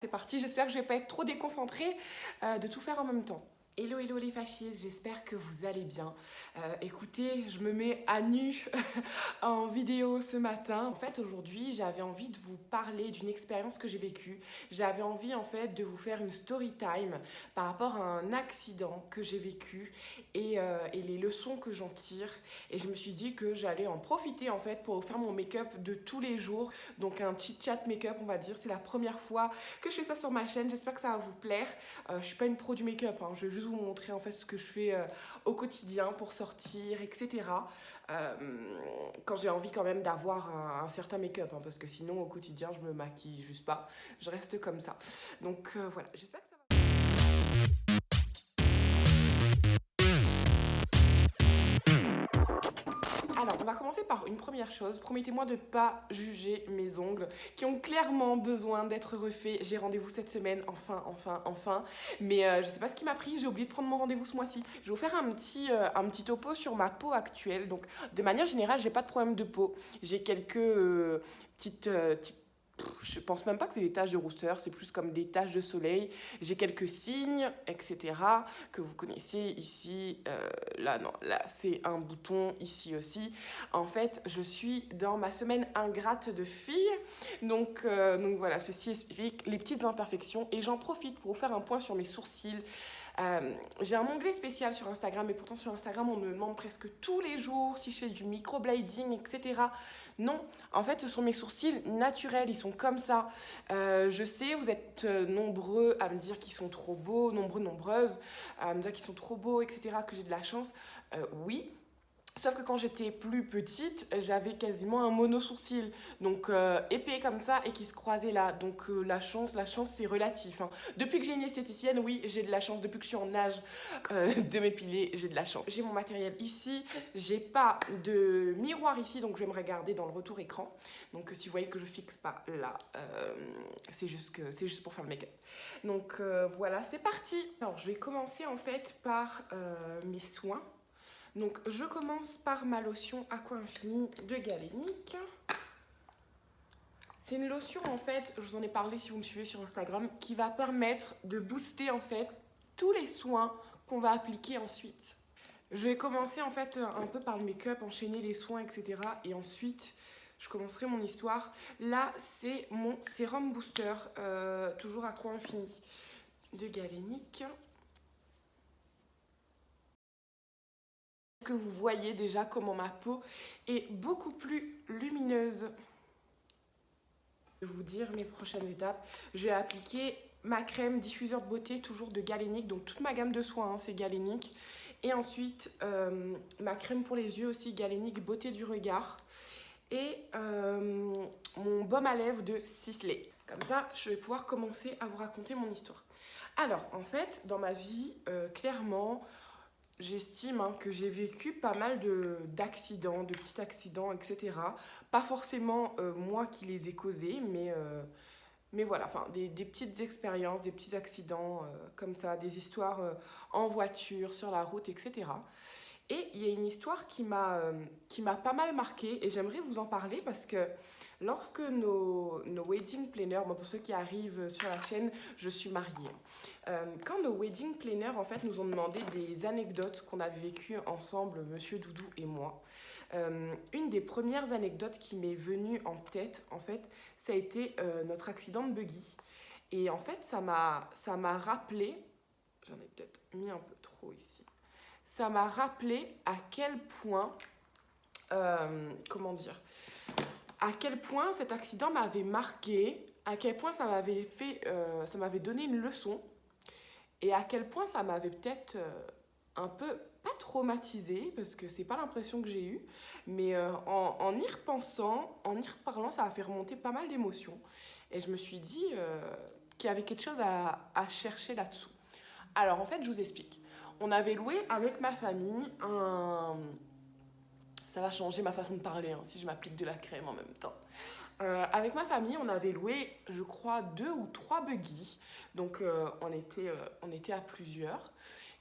C'est parti, j'espère que je vais pas être trop déconcentrée de tout faire en même temps. Hello, hello les fascistes, j'espère que vous allez bien. Écoutez, je me mets à nu en vidéo ce matin. En fait, aujourd'hui, j'avais envie de vous parler d'une expérience que j'ai vécue. J'avais envie, en fait, de vous faire une story time par rapport à un accident que j'ai vécu et les leçons que j'en tire. Et je me suis dit que j'allais en profiter, en fait, pour vous faire mon make-up de tous les jours. Donc, un chit-chat make-up, on va dire. C'est la première fois que je fais ça sur ma chaîne. J'espère que ça va vous plaire. Je suis pas une pro du make-up, hein. Je vais juste vous montrer en fait ce que je fais au quotidien pour sortir, etc. Euh, Quand j'ai envie quand même d'avoir un certain make-up, hein, parce que sinon au quotidien je me maquille juste pas, je reste comme ça. Donc voilà, j'espère que ça va. Alors, on va commencer par une première chose. Promettez-moi de ne pas juger mes ongles qui ont clairement besoin d'être refaits. J'ai rendez-vous cette semaine, enfin. Mais je sais pas ce qui m'a pris, j'ai oublié de prendre mon rendez-vous ce mois-ci. Je vais vous faire un petit topo sur ma peau actuelle. Donc, de manière générale, j'ai pas de problème de peau. J'ai quelques petites je pense même pas que c'est des taches de rousseur, c'est plus comme des taches de soleil. J'ai quelques signes, etc. que vous connaissez ici. Là, non, là, c'est un bouton, ici aussi. En fait, je suis dans ma semaine ingrate de fille. Donc voilà, ceci explique les petites imperfections. Et j'en profite pour vous faire un point sur mes sourcils. J'ai un onglet spécial sur Instagram, et pourtant sur Instagram, on me demande presque tous les jours si je fais du microblading, etc. Non, en fait, ce sont mes sourcils naturels, ils sont comme ça. Je sais, vous êtes nombreux à me dire qu'ils sont trop beaux, nombreuses, à me dire qu'ils sont trop beaux, etc., que j'ai de la chance. Oui. Sauf que quand j'étais plus petite, j'avais quasiment un mono-sourcil, donc épais comme ça et qui se croisait là. Donc la chance c'est relatif, hein. Depuis que j'ai une esthéticienne, oui, j'ai de la chance. Depuis que je suis en âge de m'épiler, j'ai de la chance. J'ai mon matériel ici, j'ai pas de miroir ici, donc je vais me regarder dans le retour écran. Donc si vous voyez que je fixe pas là, c'est juste pour faire le make-up. Donc voilà, c'est parti. Alors je vais commencer en fait par mes soins. Donc je commence par ma lotion Aqua Infini de Galénic. C'est une lotion en fait, je vous en ai parlé si vous me suivez sur Instagram, qui va permettre de booster en fait tous les soins qu'on va appliquer ensuite. Je vais commencer en fait un peu par le make-up, enchaîner les soins, etc. Et ensuite, je commencerai mon histoire. Là, c'est mon sérum booster, toujours Aqua Infini de Galénic. Que vous voyez déjà comment ma peau est beaucoup plus lumineuse. Je vais vous dire mes prochaines étapes. Je vais appliquer ma crème diffuseur de beauté, toujours de Galénic. Donc toute ma gamme de soins, hein, c'est Galénic. Et ensuite, ma crème pour les yeux aussi, Galénic Beauté du Regard. Et mon baume à lèvres de Sisley. Comme ça, je vais pouvoir commencer à vous raconter mon histoire. Alors, en fait, dans ma vie, clairement, j'estime hein, que j'ai vécu pas mal d'accidents, de petits accidents, etc. Pas forcément moi qui les ai causés, mais voilà, enfin, des petites expériences, des petits accidents comme ça, des histoires en voiture, sur la route, etc. Et il y a une histoire qui m'a pas mal marquée et j'aimerais vous en parler parce que lorsque nos wedding planners, moi pour ceux qui arrivent sur la chaîne, je suis mariée. Quand nos wedding planners en fait nous ont demandé des anecdotes qu'on avait vécues ensemble, Monsieur Doudou et moi, une des premières anecdotes qui m'est venue en tête, en fait, ça a été notre accident de buggy. Et en fait, ça m'a rappelé, j'en ai peut-être mis un peu trop ici, ça m'a rappelé à quel point, comment dire, à quel point cet accident m'avait marqué, à quel point ça m'avait fait, ça m'avait donné une leçon, et à quel point ça m'avait peut-être un peu, pas traumatisée, parce que c'est pas l'impression que j'ai eue, mais en y repensant, en y reparlant, ça a fait remonter pas mal d'émotions. Et je me suis dit qu'il y avait quelque chose à chercher là-dessous. Alors en fait, je vous explique. On avait loué avec ma famille un... Ça va changer ma façon de parler hein, si je m'applique de la crème en même temps. Avec ma famille, on avait loué, je crois, 2 ou 3 buggy. Donc on était à plusieurs.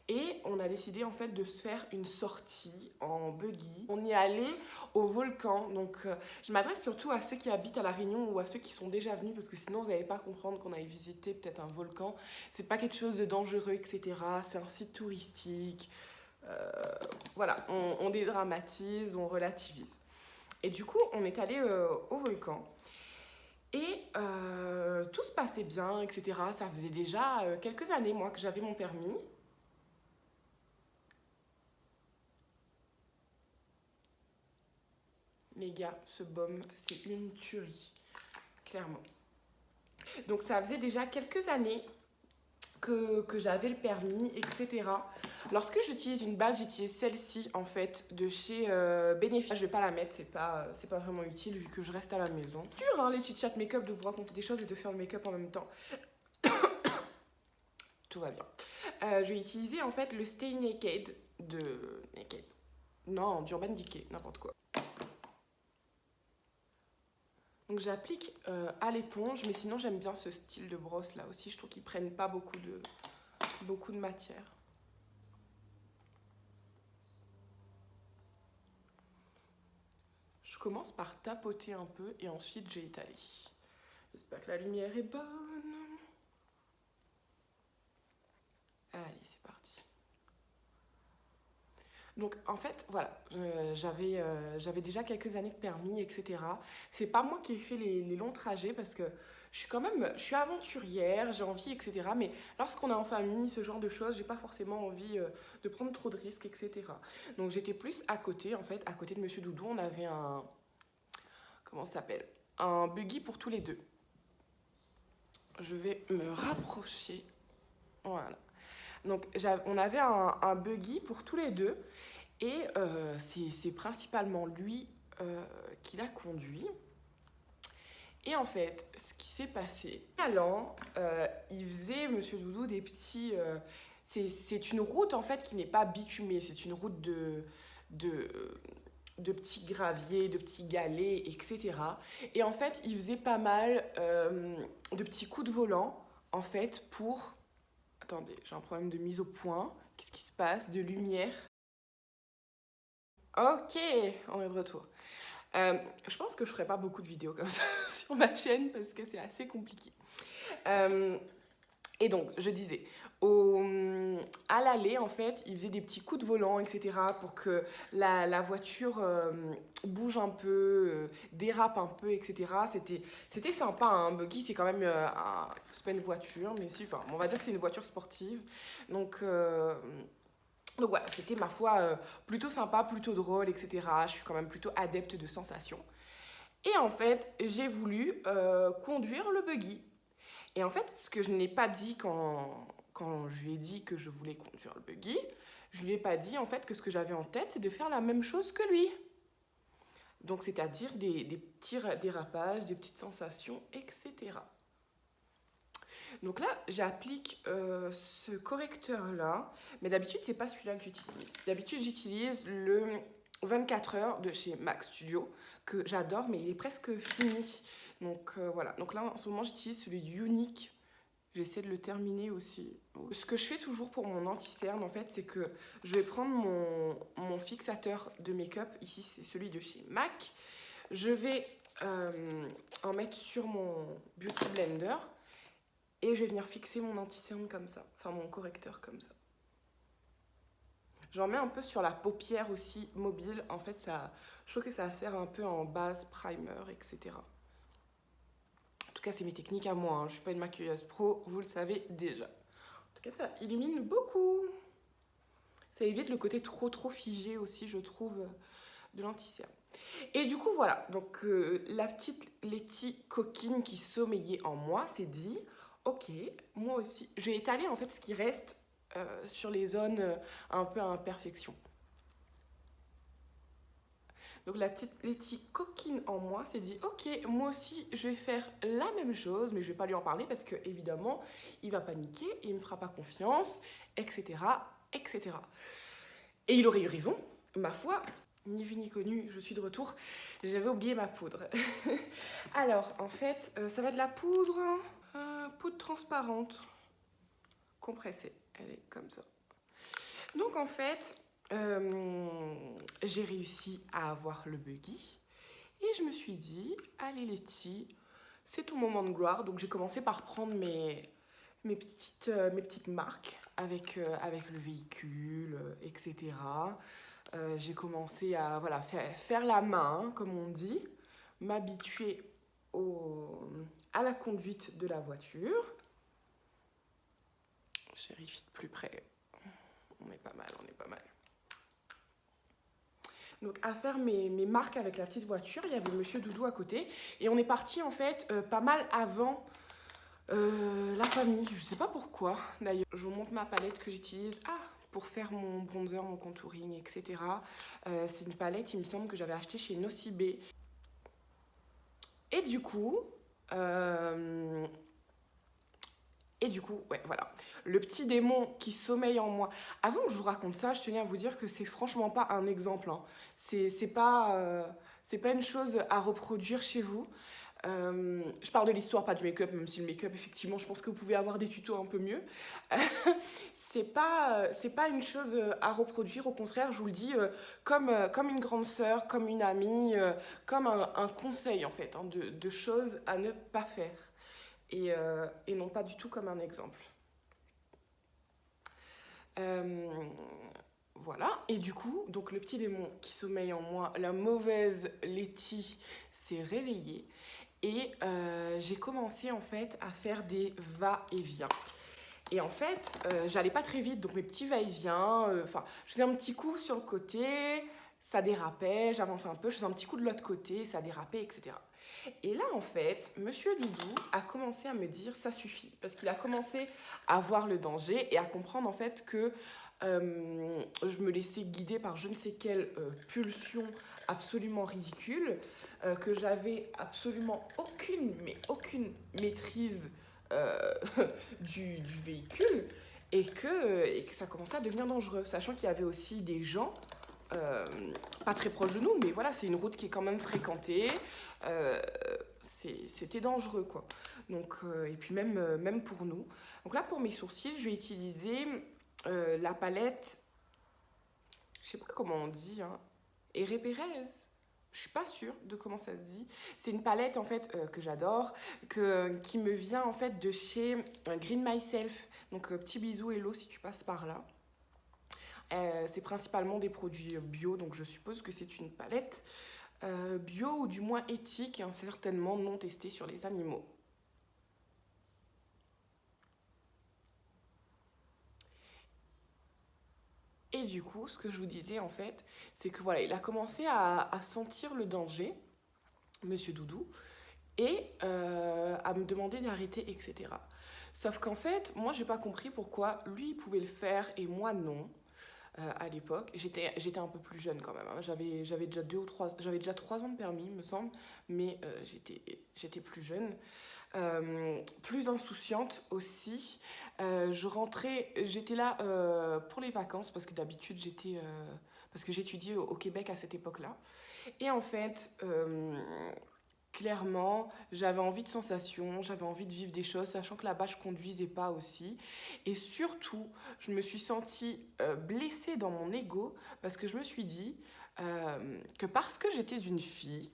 Et on a décidé en fait de se faire une sortie en buggy. On y est allé au volcan. Donc je m'adresse surtout à ceux qui habitent à La Réunion ou à ceux qui sont déjà venus parce que sinon vous n'allez pas comprendre qu'on aille visiter peut-être un volcan. C'est pas quelque chose de dangereux, etc. C'est un site touristique. Voilà, on dédramatise, on relativise. Et du coup, on est allé au volcan. Et tout se passait bien, etc. Ça faisait déjà quelques années, moi, que j'avais mon permis. Les gars, ce baume, c'est une tuerie, clairement. Donc ça faisait déjà quelques années que j'avais le permis, etc. Lorsque j'utilise une base, j'utilise celle-ci, en fait, de chez Benefit. Je vais pas la mettre, c'est pas vraiment utile vu que je reste à la maison. C'est dur, hein, les chit-chat make-up, de vous raconter des choses et de faire le make-up en même temps. Tout va bien. Je vais utiliser, en fait, le Stay Naked de... Naked. Non, d'Urban Decay, n'importe quoi. Donc j'applique à l'éponge, mais sinon j'aime bien ce style de brosse là aussi. Je trouve qu'ils prennent pas beaucoup de matière. Je commence par tapoter un peu et ensuite j'ai étalé. J'espère que la lumière est bonne. Allez, c'est parti. Donc en fait, voilà, j'avais déjà quelques années de permis, etc. C'est pas moi qui ai fait les longs trajets parce que je suis aventurière, j'ai envie, etc. Mais lorsqu'on est en famille, ce genre de choses, j'ai pas forcément envie de prendre trop de risques, etc. Donc j'étais plus à côté, en fait, à côté de Monsieur Doudou, on avait comment ça s'appelle? Un buggy pour tous les deux. Je vais me rapprocher, voilà. Donc on avait un buggy pour tous les deux. Et c'est principalement lui qui l'a conduit. Et en fait, ce qui s'est passé, allant, il faisait, Monsieur Doudou, des petits... c'est une route, en fait, qui n'est pas bitumée. C'est une route de petits graviers, de petits galets, etc. Et en fait, il faisait pas mal de petits coups de volant, en fait, pour... Attendez, j'ai un problème de mise au point. Qu'est-ce qui se passe? De lumière. Ok, on est de retour. Je pense que je ferai pas beaucoup de vidéos comme ça sur ma chaîne parce que c'est assez compliqué. Et donc, je disais, à l'aller, en fait, il faisait des petits coups de volant, etc. pour que la voiture bouge un peu, dérape un peu, etc. C'était sympa, hein. Un buggy, c'est quand même... c'est pas une voiture, mais si, enfin, on va dire que c'est une voiture sportive. Donc voilà, c'était ma foi plutôt sympa, plutôt drôle, etc. Je suis quand même plutôt adepte de sensations. Et en fait, j'ai voulu conduire le buggy. Et en fait, ce que je n'ai pas dit quand je lui ai dit que je voulais conduire le buggy, je lui ai pas dit en fait que ce que j'avais en tête, c'est de faire la même chose que lui. Donc c'est-à-dire des petits dérapages, des petites sensations, etc. Donc là, j'applique ce correcteur-là, mais d'habitude, c'est pas celui-là que j'utilise. D'habitude, j'utilise le 24 heures de chez MAC Studio, que j'adore, mais il est presque fini. Donc voilà, donc là, en ce moment, j'utilise celui du Unique. J'essaie de le terminer aussi. Ce que je fais toujours pour mon anti-cerne, en fait, c'est que je vais prendre mon fixateur de make-up. Ici, c'est celui de chez MAC. Je vais en mettre sur mon Beauty Blender. Et je vais venir fixer mon anti-cerne comme ça, enfin mon correcteur comme ça. J'en mets un peu sur la paupière aussi mobile. En fait, je trouve que ça sert un peu en base, primer, etc. En tout cas, c'est mes techniques à moi. Hein. Je ne suis pas une maquilleuse pro, vous le savez déjà. En tout cas, ça illumine beaucoup. Ça évite le côté trop figé aussi, je trouve, de l'anti-cerne. Et du coup, voilà. Donc, la petite Letty coquine qui sommeillait en moi s'est dit... Ok, moi aussi. Je vais étaler en fait ce qui reste sur les zones un peu à imperfection. Donc la petite Letty coquine en moi s'est dit ok, moi aussi je vais faire la même chose, mais je vais pas lui en parler parce que évidemment il va paniquer, il me fera pas confiance, etc., etc. Et il aurait eu raison, ma foi. Ni vu ni connu, je suis de retour. J'avais oublié ma poudre. Alors en fait, ça va de la poudre. Poudre transparente, compressée, elle est comme ça. Donc en fait, j'ai réussi à avoir le buggy. Et je me suis dit, allez Letty, c'est ton moment de gloire. Donc j'ai commencé par prendre mes petites marques avec le véhicule, etc. J'ai commencé à voilà, faire la main, hein, comme on dit, m'habituer à la conduite de la voiture. Je vérifie de plus près. On est pas mal, on est pas mal. Donc à faire mes marques avec la petite voiture, il y avait Monsieur Doudou à côté. Et on est parti en fait pas mal avant la famille. Je sais pas pourquoi d'ailleurs. Je vous montre ma palette que j'utilise pour faire mon bronzer, mon contouring, etc. C'est une palette, il me semble, que j'avais achetée chez Nocibé. Et du coup, ouais, voilà. Le petit démon qui sommeille en moi. Avant que je vous raconte ça, je tenais à vous dire que c'est franchement pas un exemple. Hein. C'est pas une chose à reproduire chez vous. Je parle de l'histoire, pas du make-up, même si le make-up, effectivement, je pense que vous pouvez avoir des tutos un peu mieux. C'est pas une chose à reproduire, au contraire, je vous le dis, comme une grande sœur, comme une amie, comme un conseil, en fait, hein, de choses à ne pas faire. Et non pas du tout comme un exemple. Voilà, et du coup, donc le petit démon qui sommeille en moi, la mauvaise Letty, s'est réveillée. Et j'ai commencé en fait à faire des va-et-vient. Et en fait, j'allais pas très vite, donc mes petits va-et-vient, je faisais un petit coup sur le côté, ça dérapait, j'avançais un peu, je faisais un petit coup de l'autre côté, ça dérapait, etc. Et là, en fait, Monsieur Doudou a commencé à me dire ça suffit, parce qu'il a commencé à voir le danger et à comprendre en fait que je me laissais guider par je ne sais quelle pulsion absolument ridicule, que j'avais absolument aucune maîtrise du véhicule et que ça commençait à devenir dangereux, sachant qu'il y avait aussi des gens pas très proches de nous, mais voilà, c'est une route qui est quand même fréquentée, c'était dangereux quoi. Donc, et puis même pour nous. Donc là, pour mes sourcils, je vais utiliser la palette, je sais pas comment on dit, hein, Herré Pérez. Je suis pas sûre de comment ça se dit. C'est une palette en fait que j'adore, qui me vient en fait de chez Green Myself. Donc petit bisou Hello si tu passes par là. C'est principalement des produits bio, donc je suppose que c'est une palette bio ou du moins éthique, et certainement non testée sur les animaux. Et du coup, ce que je vous disais en fait, c'est que voilà, il a commencé à sentir le danger, Monsieur Doudou, et à me demander d'arrêter, etc. Sauf qu'en fait, moi, j'ai pas compris pourquoi lui, il pouvait le faire et moi, non. À l'époque, j'étais un peu plus jeune quand même. Hein. J'avais déjà 3 ans de permis, il me semble, mais j'étais plus jeune. Plus insouciante aussi. J'étais là pour les vacances parce que d'habitude parce que j'étudiais au Québec à cette époque-là. Et en fait, clairement, j'avais envie de sensations, j'avais envie de vivre des choses, sachant que là-bas, je conduisais pas aussi. Et surtout, je me suis sentie blessée dans mon ego parce que je me suis dit que parce que j'étais une fille,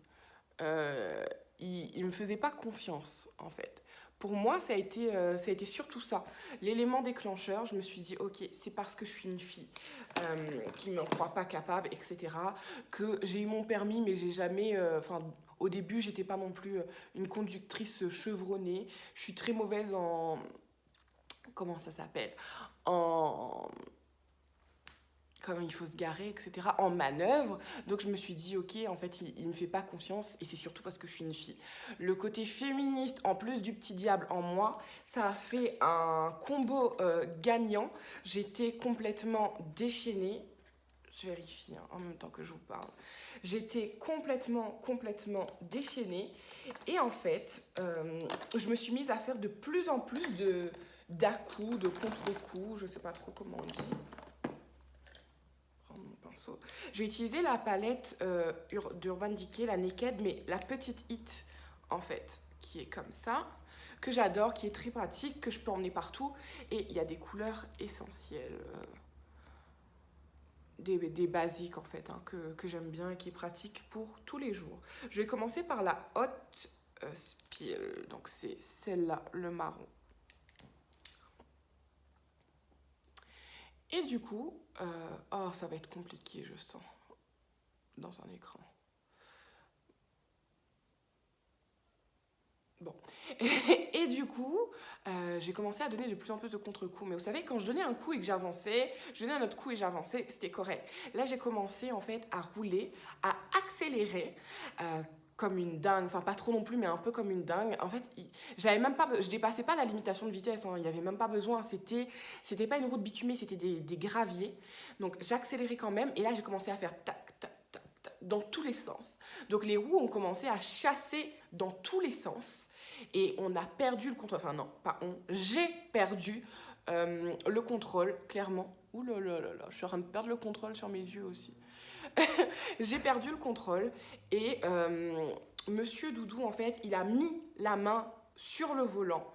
il me faisait pas confiance, en fait. Pour moi, ça a été surtout ça. L'élément déclencheur, je me suis dit, ok, c'est parce que je suis une fille qui ne m'en croit pas capable, etc. Que j'ai eu mon permis, mais j'ai jamais... au début, j'étais pas non plus une conductrice chevronnée. Je suis très mauvaise en... Comment ça s'appelle? En... Comment il faut se garer, etc. En manœuvre. Donc je me suis dit, ok, en fait, il me fait pas confiance et c'est surtout parce que je suis une fille. Le côté féministe, en plus du petit diable en moi, ça a fait un combo gagnant. J'étais complètement déchaînée. Je vérifie hein, en même temps que je vous parle. J'étais complètement déchaînée. Et en fait, je me suis mise à faire de plus en plus d'à-coups, de contre-coups. Je sais pas trop comment on dit. Je vais utiliser la palette d'Urban Decay, la Naked, mais la petite Hit, en fait, qui est comme ça, que j'adore, qui est très pratique, que je peux emmener partout. Et il y a des couleurs essentielles. des basiques en fait, hein, que j'aime bien et qui est pratique pour tous les jours. Je vais commencer par la Hot Spill, donc c'est celle-là, le marron. Et du coup, oh ça va être compliqué je sens, dans un écran. Bon, et du coup, j'ai commencé à donner de plus en plus de contre-coups. Mais vous savez, quand je donnais un coup et que j'avançais, je donnais un autre coup et j'avançais, c'était correct. Là, j'ai commencé en fait à rouler, à accélérer comme une dingue. Enfin, pas trop non plus, mais un peu comme une dingue. En fait, j'avais même pas, je dépassais pas la limitation de vitesse. Hein, il n'y avait même pas besoin. C'était pas une route bitumée, c'était des graviers. Donc, j'accélérais quand même. Et là, j'ai commencé à faire tac, tac, tac, tac, dans tous les sens. Donc, les roues ont commencé à chasser dans tous les sens. Et on a perdu le contrôle, enfin non, pas on, j'ai perdu le contrôle, clairement. Ouh là là là là, je suis en train de perdre le contrôle sur mes yeux aussi. J'ai perdu le contrôle et Monsieur Doudou, en fait, il a mis la main sur le volant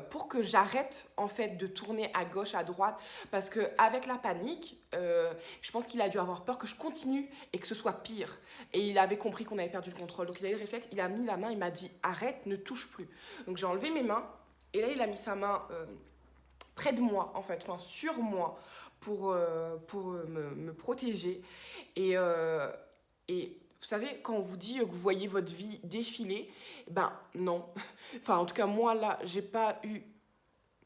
pour que j'arrête en fait de tourner à gauche, à droite, parce que avec la panique, je pense qu'il a dû avoir peur que je continue et que ce soit pire. Et il avait compris qu'on avait perdu le contrôle, donc il a eu le réflexe, il a mis la main, il m'a dit arrête, ne touche plus. Donc j'ai enlevé mes mains et là il a mis sa main près de moi en fait, enfin sur moi pour me protéger et vous savez, quand on vous dit que vous voyez votre vie défiler, ben non. Enfin, en tout cas, moi, là, j'ai pas eu...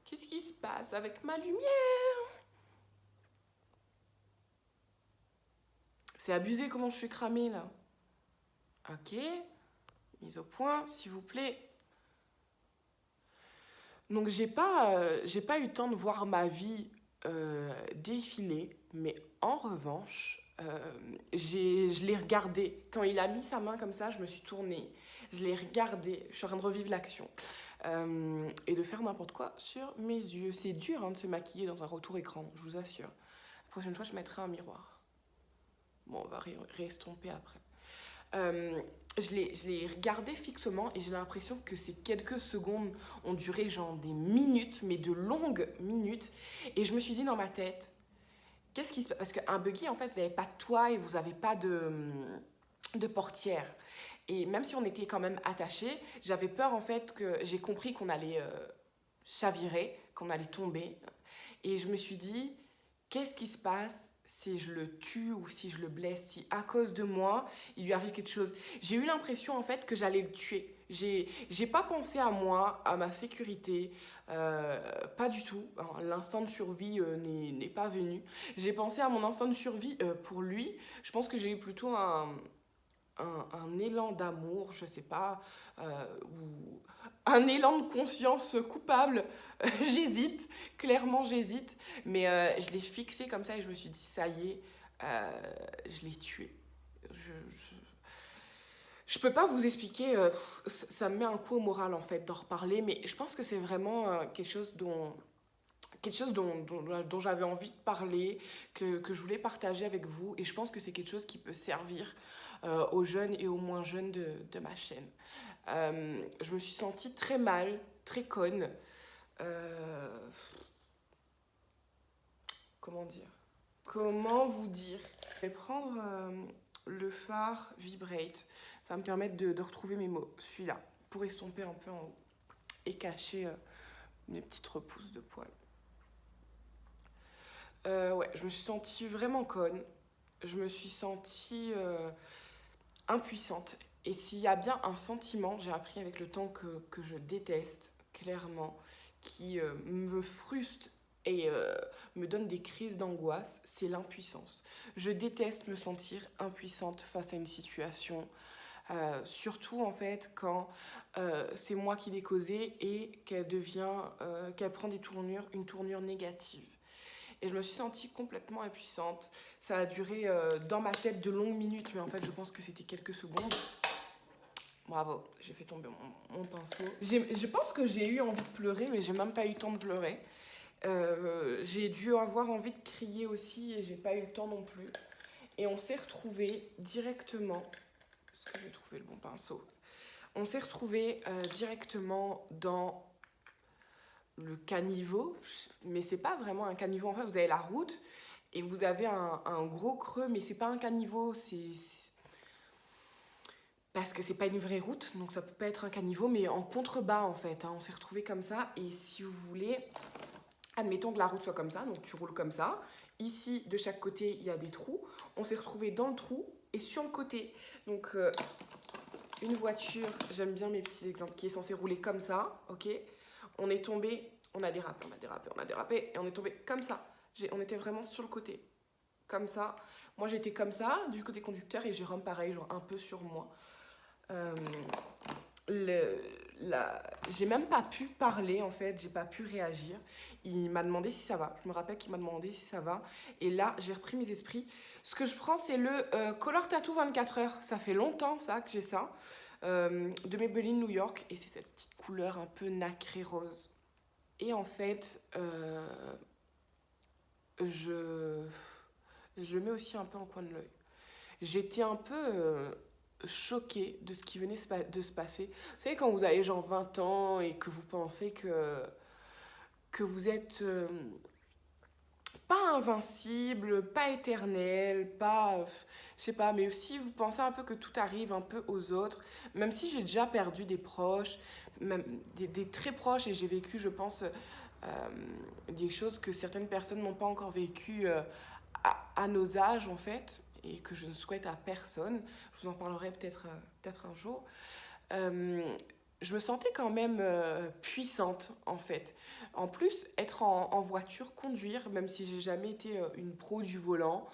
Qu'est-ce qui se passe avec ma lumière? C'est abusé comment je suis cramée, là. Ok. Mise au point, s'il vous plaît. Donc, j'ai pas eu le temps de voir ma vie défiler, mais en revanche... je l'ai regardé. Quand il a mis sa main comme ça, je me suis tournée. Je l'ai regardé. Je suis en train de revivre l'action. Et de faire n'importe quoi sur mes yeux. C'est dur hein, de se maquiller dans un retour écran, je vous assure. La prochaine fois, je mettrai un miroir. Bon, on va réestomper après. Je l'ai regardé fixement et j'ai l'impression que ces quelques secondes ont duré genre des minutes, mais de longues minutes. Et je me suis dit dans ma tête, qu'est-ce qui se passe? Parce qu'un buggy, en fait, vous n'avez pas de toit et vous n'avez pas de portière. Et même si on était quand même attachés, j'avais peur, en fait, que j'ai compris qu'on allait chavirer, qu'on allait tomber. Et je me suis dit, qu'est-ce qui se passe si je le tue ou si je le blesse, si à cause de moi, il lui arrive quelque chose. J'ai eu l'impression, en fait, que j'allais le tuer. J'ai pas pensé à moi, à ma sécurité, pas du tout. L'instinct de survie n'est pas venu. J'ai pensé à mon instinct de survie pour lui. Je pense que j'ai eu plutôt un élan d'amour, je sais pas, ou un élan de conscience coupable. J'hésite, clairement j'hésite, mais je l'ai fixé comme ça et je me suis dit, ça y est, je l'ai tué. Je peux pas vous expliquer, ça me met un coup au moral en fait d'en reparler, mais je pense que c'est vraiment quelque chose dont j'avais envie de parler, que je voulais partager avec vous, et je pense que c'est quelque chose qui peut servir aux jeunes et aux moins jeunes de ma chaîne. Je me suis sentie très mal, très conne. Comment dire? Comment vous dire? Je vais prendre le phare Vibrate. Ça va me permettre de retrouver mes mots. Celui-là, pour estomper un peu en haut et cacher mes petites repousses de poils. Ouais, je me suis sentie vraiment conne. Je me suis sentie impuissante. Et s'il y a bien un sentiment, j'ai appris avec le temps que je déteste, clairement, qui me frustre et me donne des crises d'angoisse, c'est l'impuissance. Je déteste me sentir impuissante face à une situation, surtout en fait quand c'est moi qui l'ai causée et qu'elle prend une tournure négative. Et je me suis sentie complètement impuissante. Ça a duré dans ma tête de longues minutes, mais en fait, je pense que c'était quelques secondes. Bravo, j'ai fait tomber mon pinceau. Je pense que j'ai eu envie de pleurer, mais j'ai même pas eu le temps de pleurer. J'ai dû avoir envie de crier aussi, et j'ai pas eu le temps non plus. Et on s'est retrouvés directement... Est-ce que j'ai trouvé le bon pinceau? On s'est retrouvés directement dans le caniveau, mais c'est pas vraiment un caniveau, en fait, vous avez la route et vous avez un gros creux, mais c'est pas un caniveau, parce que c'est pas une vraie route, donc ça peut pas être un caniveau, mais en contrebas en fait, hein. On s'est retrouvé comme ça, et si vous voulez, admettons que la route soit comme ça, donc tu roules comme ça. Ici, de chaque côté, il y a des trous. On s'est retrouvé dans le trou et sur le côté. Donc, une voiture, j'aime bien mes petits exemples, qui est censée rouler comme ça, ok. On est tombé, on a dérapé, et on est tombé comme ça. On était vraiment sur le côté, comme ça. Moi, j'étais comme ça, du côté conducteur, et Jérôme, pareil, genre un peu sur moi. J'ai même pas pu parler en fait, j'ai pas pu réagir. Il m'a demandé si ça va. Je me rappelle qu'il m'a demandé si ça va. Et là, j'ai repris mes esprits. Ce que je prends, c'est le Color Tattoo 24 heures. Ça fait longtemps ça que j'ai ça. De Maybelline New York. Et c'est cette petite couleur un peu nacrée rose. Et en fait, je le mets aussi un peu en coin de l'œil. J'étais un peu choquée de ce qui venait de se passer. Vous savez, quand vous avez genre 20 ans et que vous pensez que vous êtes pas invincible, pas éternel, pas... je sais pas, mais aussi vous pensez un peu que tout arrive un peu aux autres. Même si j'ai déjà perdu des proches, même des très proches, et j'ai vécu, je pense, des choses que certaines personnes n'ont pas encore vécues à nos âges, en fait, et que je ne souhaite à personne. Je vous en parlerai peut-être un jour. Je me sentais quand même puissante, en fait. En plus, être en voiture, conduire, même si j'ai jamais été une pro du volant,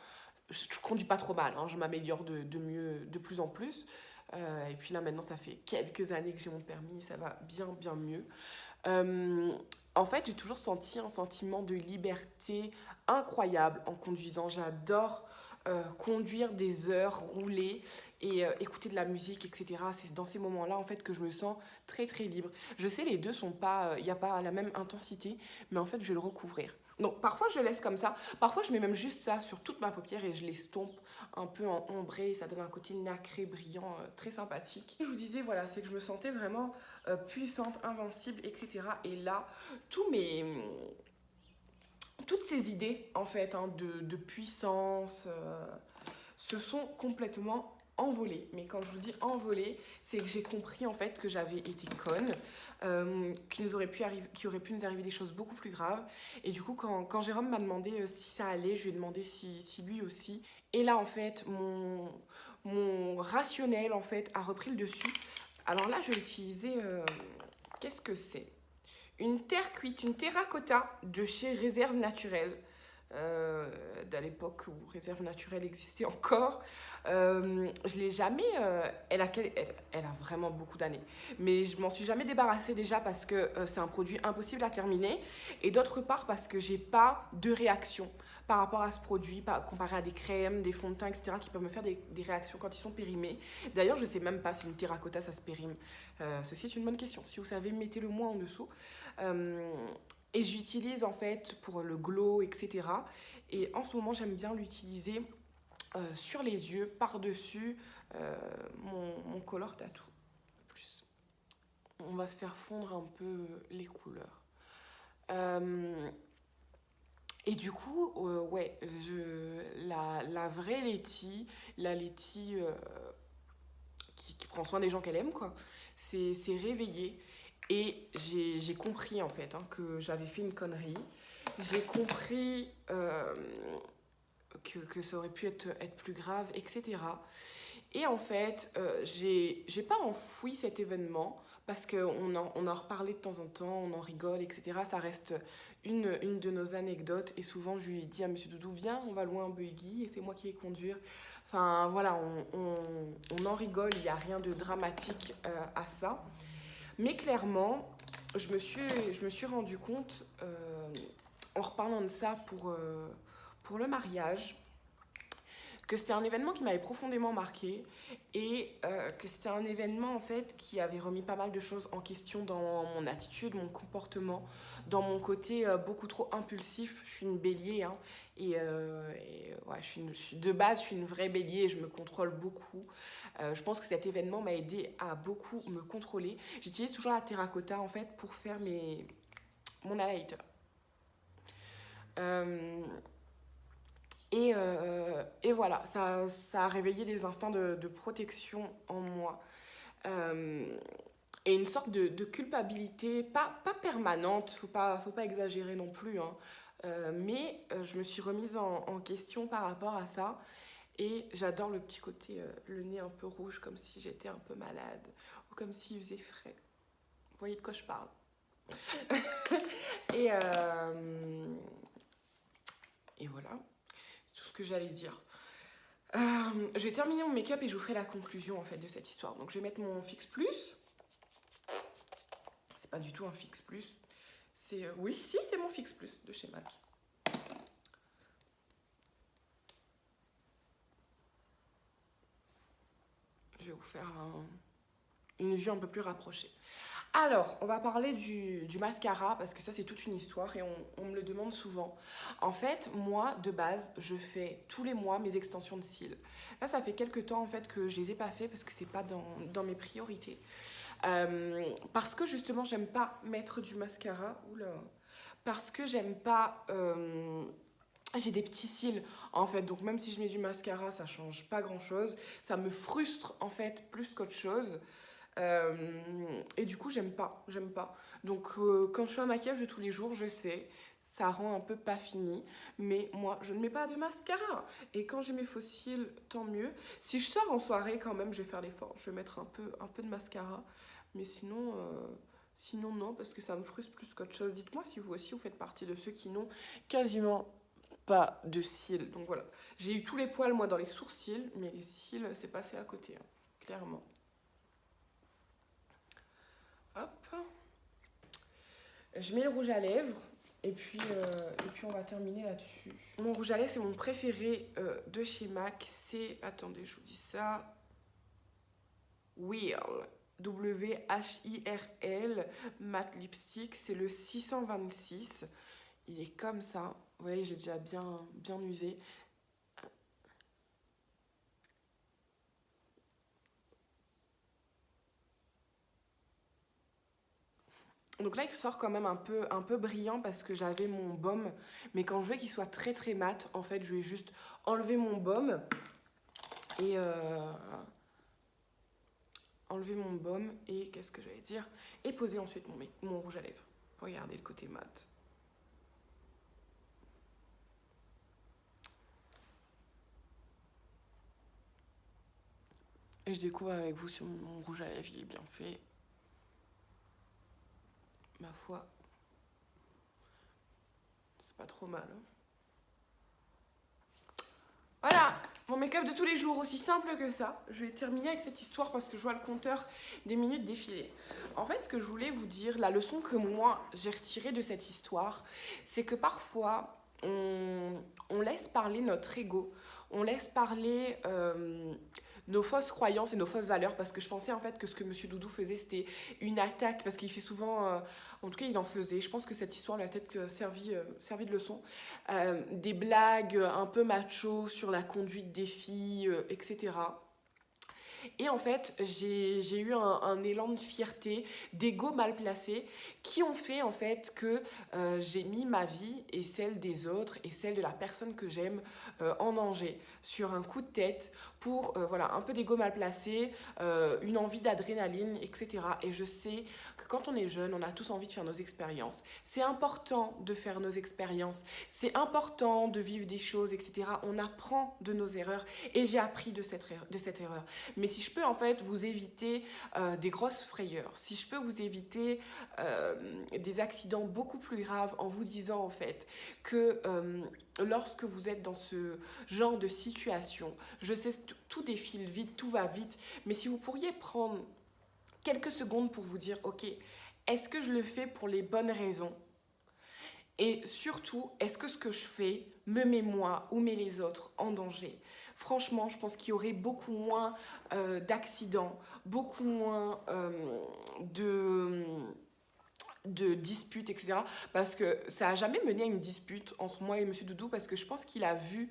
je conduis pas trop mal, hein, je m'améliore de plus en plus. Et puis là, maintenant, ça fait quelques années que j'ai mon permis, ça va bien mieux. En fait, j'ai toujours senti un sentiment de liberté incroyable en conduisant. J'adore conduire des heures, rouler et écouter de la musique, etc. C'est dans ces moments-là, en fait, que je me sens très libre. Je sais, les deux sont pas, il n'y a pas la même intensité, mais en fait, je vais le recouvrir. Donc, parfois, je laisse comme ça. Parfois, je mets même juste ça sur toute ma paupière et je l'estompe un peu en ombré. Ça donne un côté nacré, brillant, très sympathique. Et je vous disais, voilà, c'est que je me sentais vraiment puissante, invincible, etc. Et là, toutes ces idées, en fait, hein, de puissance se sont complètement envolées. Mais quand je vous dis envolées, c'est que j'ai compris, en fait, que j'avais été conne, qu'il aurait pu nous arriver des choses beaucoup plus graves. Et du coup, quand Jérôme m'a demandé si ça allait, je lui ai demandé si lui aussi. Et là, en fait, mon rationnel, en fait, a repris le dessus. Alors là, je vais utiliser... qu'est-ce que c'est ? Une terre cuite, une terracotta de chez Réserve Naturelle. D'à l'époque où Réserve Naturelle existait encore. Je l'ai jamais... elle a vraiment beaucoup d'années. Mais je m'en suis jamais débarrassée déjà parce que c'est un produit impossible à terminer. Et d'autre part parce que j'ai pas de réaction par rapport à ce produit, comparé à des crèmes, des fonds de teint, etc. qui peuvent me faire des réactions quand ils sont périmés. D'ailleurs, je sais même pas si une terracotta, ça se périme. Ceci est une bonne question. Si vous savez, mettez-le moi en dessous. Et j'utilise en fait pour le glow, etc. Et en ce moment, j'aime bien l'utiliser sur les yeux, par-dessus mon color tattoo. Plus. On va se faire fondre un peu les couleurs. Et du coup, ouais, la vraie Letty, la Letty qui prend soin des gens qu'elle aime, quoi, c'est réveillée. Et j'ai compris en fait hein, que j'avais fait une connerie. J'ai compris que ça aurait pu être plus grave, etc. Et en fait, j'ai pas enfoui cet événement parce qu'on en reparlait de temps en temps, on en rigole, etc. Ça reste une de nos anecdotes. Et souvent, je lui ai dit à Monsieur Doudou, viens, on va louer un buggy et c'est moi qui vais conduire. Enfin, voilà, on en rigole, il n'y a rien de dramatique à ça. Mais clairement, je me suis rendu compte, en reparlant de ça pour le mariage, que c'était un événement qui m'avait profondément marqué et que c'était un événement en fait qui avait remis pas mal de choses en question dans mon attitude, mon comportement, dans mon côté beaucoup trop impulsif. Je suis une bélier hein, et ouais, de base je suis une vraie bélier et je me contrôle beaucoup. Je pense que cet événement m'a aidé à beaucoup me contrôler. J'utilise toujours la terracotta en fait pour faire mon highlighter. Et voilà, ça a réveillé des instincts de protection en moi. Euh, et une sorte de culpabilité, pas permanente, faut pas exagérer non plus, hein. Mais je me suis remise en question par rapport à ça. Et j'adore le petit côté, le nez un peu rouge, comme si j'étais un peu malade, ou comme s'il faisait frais. Vous voyez de quoi je parle. et, et voilà, c'est tout ce que j'allais dire. Je vais terminer mon make-up et je vous ferai la conclusion en fait de cette histoire. Donc je vais mettre mon Fix Plus. C'est pas du tout un Fix Plus. C'est oui, si, c'est mon Fix Plus de chez MAC. Je vais vous faire une vue un peu plus rapprochée. Alors, on va parler du mascara parce que ça c'est toute une histoire et on me le demande souvent. En fait, moi de base, je fais tous les mois mes extensions de cils. Là, ça fait quelques temps en fait que je les ai pas fait parce que c'est pas dans mes priorités. Parce que justement, j'aime pas mettre du mascara. Oula. Parce que j'aime pas. J'ai des petits cils en fait, donc même si je mets du mascara, ça change pas grand chose. Ça me frustre en fait plus qu'autre chose. Et du coup, j'aime pas. Donc, quand je fais un maquillage de tous les jours, je sais, ça rend un peu pas fini. Mais moi, je ne mets pas de mascara. Et quand j'ai mes faux cils, tant mieux. Si je sors en soirée, quand même, je vais faire l'effort. Je vais mettre un peu de mascara. Mais sinon, non, parce que ça me frustre plus qu'autre chose. Dites-moi si vous aussi, vous faites partie de ceux qui n'ont quasiment pas de cils. Donc voilà. J'ai eu tous les poils, moi, dans les sourcils. Mais les cils, c'est passé à côté, hein, clairement. Hop, je mets le rouge à lèvres et puis on va terminer là-dessus. Mon rouge à lèvres, c'est mon préféré de chez MAC. C'est, attendez, je vous dis ça, Whirl. W-H-I-R-L, matte lipstick. C'est le 626. Il est comme ça. Vous voyez, j'ai déjà bien usé. Donc là, il sort quand même un peu brillant parce que j'avais mon baume. Mais quand je veux qu'il soit très très mat, en fait, je vais juste enlever mon baume. Et enlever mon baume et qu'est-ce que j'allais dire, et poser ensuite mon rouge à lèvres. Regardez le côté mat. Et je découvre avec vous si mon rouge à lèvres il est bien fait. Ma foi, c'est pas trop mal, hein. Voilà, mon make-up de tous les jours, aussi simple que ça. Je vais terminer avec cette histoire parce que je vois le compteur des minutes défiler. En fait, ce que je voulais vous dire, la leçon que moi j'ai retirée de cette histoire, c'est que parfois on laisse parler notre ego, on laisse parler nos fausses croyances et nos fausses valeurs, parce que je pensais en fait que ce que Monsieur Doudou faisait, c'était une attaque, parce qu'il fait souvent, en tout cas il en faisait, je pense que cette histoire lui a peut-être servi de leçon, des blagues un peu macho sur la conduite des filles, etc. Et en fait, j'ai eu un élan de fierté, d'ego mal placé, qui ont fait en fait que j'ai mis ma vie et celle des autres et celle de la personne que j'aime en danger sur un coup de tête pour voilà, un peu d'ego mal placé, une envie d'adrénaline, etc. Et je sais que quand on est jeune, on a tous envie de faire nos expériences. C'est important de faire nos expériences, c'est important de vivre des choses, etc. On apprend de nos erreurs et j'ai appris de cette erreur. Mais si je peux en fait vous éviter des grosses frayeurs, si je peux vous éviter des accidents beaucoup plus graves en vous disant en fait que lorsque vous êtes dans ce genre de situation, je sais tout défile vite, tout va vite, mais si vous pourriez prendre quelques secondes pour vous dire ok, est-ce que je le fais pour les bonnes raisons? Et surtout, est-ce que ce que je fais me met moi ou met les autres en danger? Franchement, je pense qu'il y aurait beaucoup moins d'accidents, beaucoup moins de disputes, etc. Parce que ça n'a jamais mené à une dispute entre moi et Monsieur Doudou, parce que je pense qu'il a vu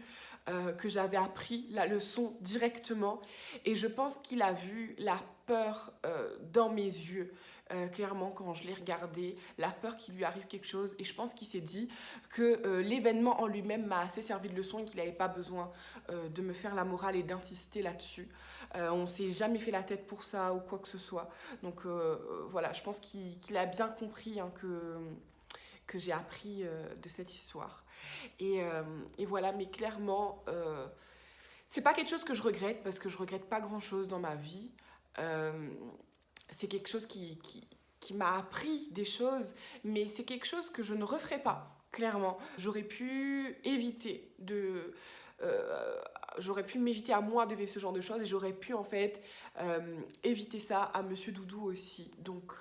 que j'avais appris la leçon directement, et je pense qu'il a vu la peur dans mes yeux. clairement, quand je l'ai regardé, la peur qu'il lui arrive quelque chose. Et je pense qu'il s'est dit que l'événement en lui-même m'a assez servi de leçon et qu'il n'avait pas besoin de me faire la morale et d'insister là-dessus. On ne s'est jamais fait la tête pour ça ou quoi que ce soit. Donc voilà, je pense qu'il a bien compris hein, que j'ai appris de cette histoire. Et voilà, mais clairement, c'est pas quelque chose que je regrette parce que je regrette pas grand-chose dans ma vie. C'est quelque chose qui m'a appris des choses, mais c'est quelque chose que je ne referai pas, clairement. J'aurais pu éviter de... j'aurais pu m'éviter à moi de vivre ce genre de choses et j'aurais pu en fait éviter ça à Monsieur Doudou aussi. Donc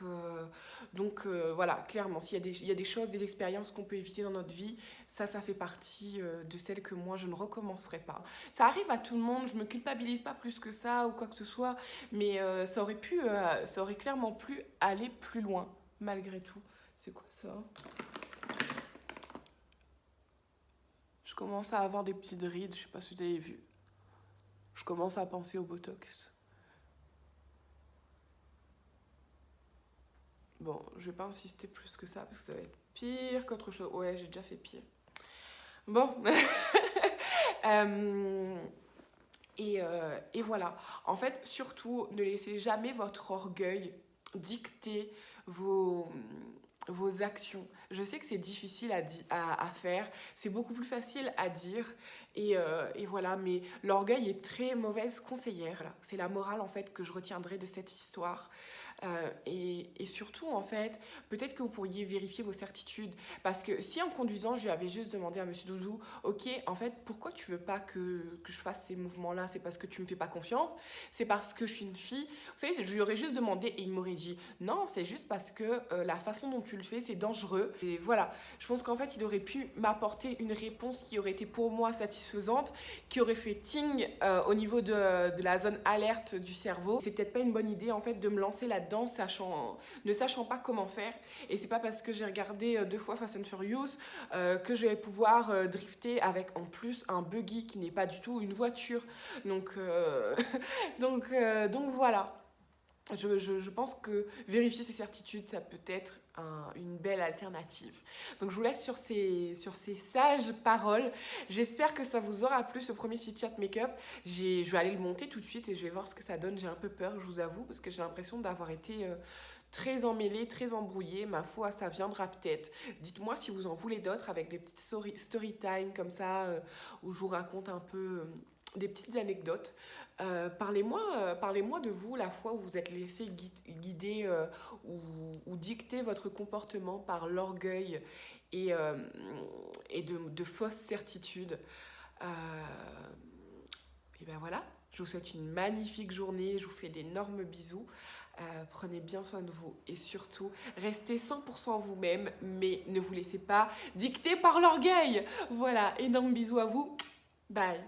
voilà, clairement, s'il y a des choses, des expériences qu'on peut éviter dans notre vie, ça fait partie de celles que moi je ne recommencerai pas. Ça arrive à tout le monde, je me culpabilise pas plus que ça ou quoi que ce soit, mais ça aurait clairement pu aller plus loin, malgré tout. C'est quoi ça ? Je commence à avoir des petites rides, je sais pas si vous avez vu. Je commence à penser au Botox. Bon, je vais pas insister plus que ça parce que ça va être pire qu'autre chose. Ouais, j'ai déjà fait pire. Bon. Et voilà. En fait, surtout, ne laissez jamais votre orgueil dicter vos actions. Je sais que c'est difficile à faire, c'est beaucoup plus facile à dire, et voilà, mais l'orgueil est très mauvaise conseillère. Voilà. C'est la morale, en fait, que je retiendrai de cette histoire. Et surtout, en fait, peut-être que vous pourriez vérifier vos certitudes. Parce que si en conduisant, je lui avais juste demandé à Monsieur Doudou, ok, en fait, pourquoi tu veux pas que je fasse ces mouvements-là? C'est parce que tu me fais pas confiance? C'est parce que je suis une fille? Vous savez, je lui aurais juste demandé et il m'aurait dit, non, c'est juste parce que la façon dont tu le fais, c'est dangereux. Et voilà, je pense qu'en fait, il aurait pu m'apporter une réponse qui aurait été pour moi satisfaisante, qui aurait fait ting au niveau de la zone alerte du cerveau. C'est peut-être pas une bonne idée, en fait, de me lancer là-dedans ne sachant pas comment faire. Et c'est pas parce que j'ai regardé 2 fois Fast and Furious que je vais pouvoir drifter avec en plus un buggy qui n'est pas du tout une voiture. Donc voilà. Je pense que vérifier ses certitudes, ça peut être une belle alternative. Donc je vous laisse sur ces sages paroles. J'espère que ça vous aura plu, ce premier chit-chat make-up. Je vais aller le monter tout de suite et je vais voir ce que ça donne. J'ai un peu peur, je vous avoue, parce que j'ai l'impression d'avoir été très emmêlée, très embrouillée. Ma foi, ça viendra peut-être. Dites-moi si vous en voulez d'autres avec des petites story time comme ça, où je vous raconte un peu des petites anecdotes. Parlez-moi de vous, la fois où vous êtes laissé guider ou dicter votre comportement par l'orgueil et de fausses certitudes. Et ben voilà, je vous souhaite une magnifique journée, je vous fais d'énormes bisous. Prenez bien soin de vous et surtout, restez 100% vous-même, mais ne vous laissez pas dicter par l'orgueil. Voilà, énorme bisous à vous. Bye.